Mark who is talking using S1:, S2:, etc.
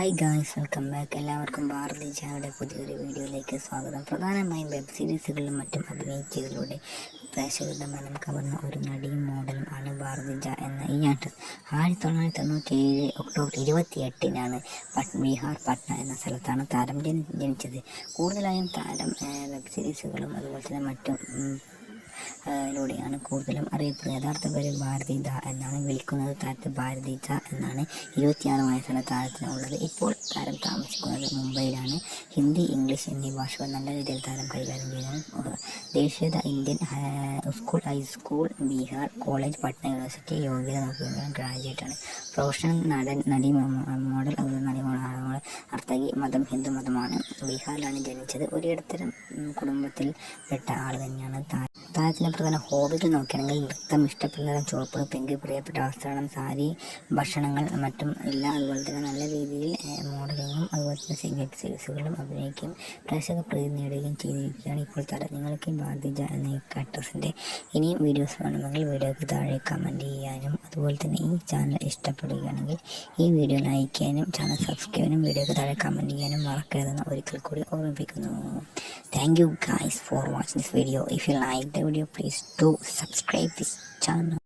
S1: Hi guys, welcome back. എല്ലാവർക്കും ഭാരതിജയുടെ പുതിയൊരു വീഡിയോയിലേക്ക് സ്വാഗതം. പ്രധാനമായും വെബ് സീരീസുകളിലും മറ്റും അഭിനയിച്ചതിലൂടെ പ്രേക്ഷകരുടെ മനം കവർന്ന ഒരു നടിയും മോഡലും ആണ് ഭാരതിജ എന്ന ഈ ആക്ട്രസ്. 1997 ഒക്ടോബർ 28-നാണ് ബീഹാർ പട്ന എന്ന സ്ഥലത്താണ് താരം ജനിച്ചത്. കൂടുതലായും താരം വെബ് സീരീസുകളും അതുപോലെ തന്നെ മറ്റും ലൂടെയാണ് കൂടുതലും അറിയപ്പെടുന്നത്. യഥാർത്ഥ പേര് ഭാരതിജ എന്നാണ് വിളിക്കുന്നത്. താരത്തെ ഭാരതിജ എന്നാണ്. 26 വയസ്സാണ് താരത്തിന് ഉള്ളത്. ഇപ്പോൾ താരം താമസിക്കുന്നത് മുംബൈയിലാണ്. ഹിന്ദി, ഇംഗ്ലീഷ് എന്നീ ഭാഷകൾ നല്ല രീതിയിൽ താരം കൈകാര്യം ചെയ്യുന്നു. ദേശീയത Indian school, high school, Bihar college, Patna university യോഗ്യത നോക്കുകയാണ്. ഗ്രാജുവേറ്റാണ്. പ്രൊഫഷണൽ നടി, മോഡൽ, നർത്തകി. മതം ഹിന്ദു മതമാണ്. ബീഹാറിലാണ് ജനിച്ചത്. ഒരു ഇടത്തരം കുടുംബത്തിൽ പെട്ട ആൾ തന്നെയാണ് താരത്തിൻ്റെ പ്രധാന ഹോബികൾ നോക്കുകയാണെങ്കിൽ നൃത്തം, ഇഷ്ടപ്പെടുന്ന ചുവപ്പ്, പിങ്ക്, പ്രിയപ്പെട്ട വസ്ത്രം, സാരി, ഭക്ഷണങ്ങൾ മറ്റും ഇല്ല. അതുപോലെ തന്നെ നല്ല രീതിയിൽ മോഡലിങ്ങും അതുപോലെ തന്നെ വെബ് സീരീസുകളും അഭിനയിക്കുകയും പ്രേക്ഷക പ്രീതി നേടുകയും ചെയ്തിരിക്കുകയാണ് ഇപ്പോൾ താരം. നിങ്ങൾക്ക് ഭാരതിജ എന്ന ഈ ആക്ട്രസിൻ്റെ ഇനിയും വീഡിയോസ് വേണമെങ്കിൽ വീഡിയോയ്ക്ക് താഴെ കമൻറ്റ് ചെയ്യാനും അതുപോലെ തന്നെ ഈ ചാനൽ ഇഷ്ടപ്പെടുകയാണെങ്കിൽ ഈ വീഡിയോ ലൈക്ക് ചെയ്യാനും ചാനൽ സബ്സ്ക്രൈബ് ചെയ്യാനും വീഡിയോയ്ക്ക് താഴെ കമൻറ്റ് ചെയ്യാനും മറക്കരുതെന്ന് ഒരിക്കൽ കൂടി ഓർമ്മിപ്പിക്കുന്നു. Thank you guys for watching this video. If you like the video, please do subscribe this channel.